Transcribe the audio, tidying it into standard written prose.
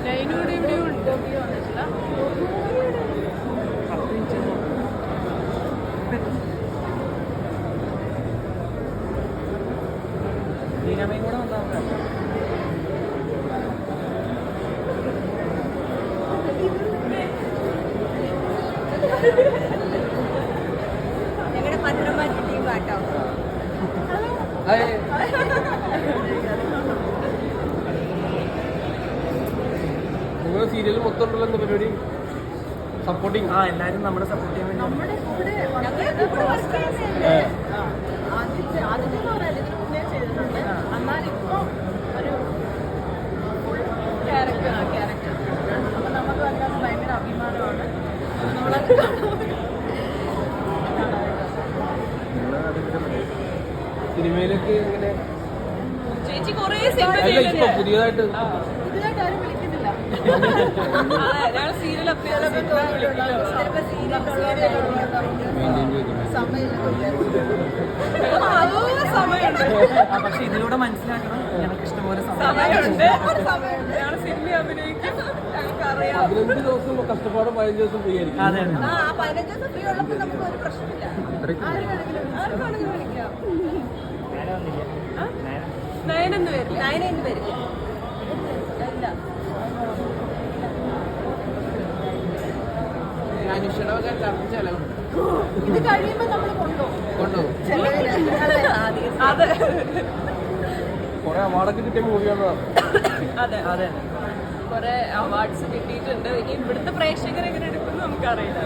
നൈനോട് ഇവിടെ ഉണ്ട് വന്നിട്ടില്ല. നീനമ്മയും കൂടെ വന്നാൽ ഞങ്ങളുടെ പത്രമാറ്റി ടീം കേട്ടോ. നിങ്ങൾ സീരിയൽ മൊത്തം ഉണ്ടല്ലോ എന്താ പരിപാടി? സപ്പോർട്ടിങ്. എല്ലാവരും നമ്മുടെ സപ്പോർട്ട് ചെയ്യാൻ വേണ്ടി നമ്മുടെ കൂടെ ആദ്യത്തെ പറയാൻ ഇതിന് മുന്നേ ചെയ്തിട്ടുണ്ട്. എന്നാലിപ്പോൾ ഒരു ഫുൾ ക്യാരക്ടർ. അപ്പം നമുക്ക് അതിനകത്ത് ഭയങ്കര അഭിമാനമാണ്. നമ്മളത് സിനിമയിലൊക്കെ എങ്ങനെ? ചേച്ചി കുറേ അല്ല ഇപ്പൊ പുതിയതായിട്ട് പുതിയതായിട്ട് ആരും വിളിക്കുന്നില്ല. ഞങ്ങൾ സീരിയൽ സമയമുണ്ട്. പക്ഷെ ഇതിലൂടെ മനസ്സിലാക്കണം ഞങ്ങൾക്ക് ഇഷ്ടംപോലെ സമയമുണ്ട്. ഞങ്ങൾ സിനിമ അഭിനയിക്കും. ഞങ്ങൾക്കറിയാം 15 ദിവസം കഷ്ടപ്പാട് 15 ദിവസം ഫ്രീ ആയിരിക്കും. 15 ദിവസം ഫ്രീ ഉള്ളപ്പോൾ നമുക്ക് ഒരു പ്രശ്നമില്ല. ആർക്കാണെങ്കിലും വിളിക്കാം. നയനെന്ന് വരില്ല. നയനെന്ന് വരില്ല. ഇത് കഴിയുമ്പോൾ നമ്മൾ കൊണ്ടുപോകും. അതെ കുറെ അവാർഡൊക്കെ കിട്ടിയ മൂവിയാണ്. അതെ അതെ കുറെ അവാർഡ്സ് കിട്ടിയിട്ടുണ്ട്. ഇനി ഇവിടുത്തെ പ്രേക്ഷകർ എങ്ങനെ എടുക്കുമെന്ന് നമുക്കറിയില്ല.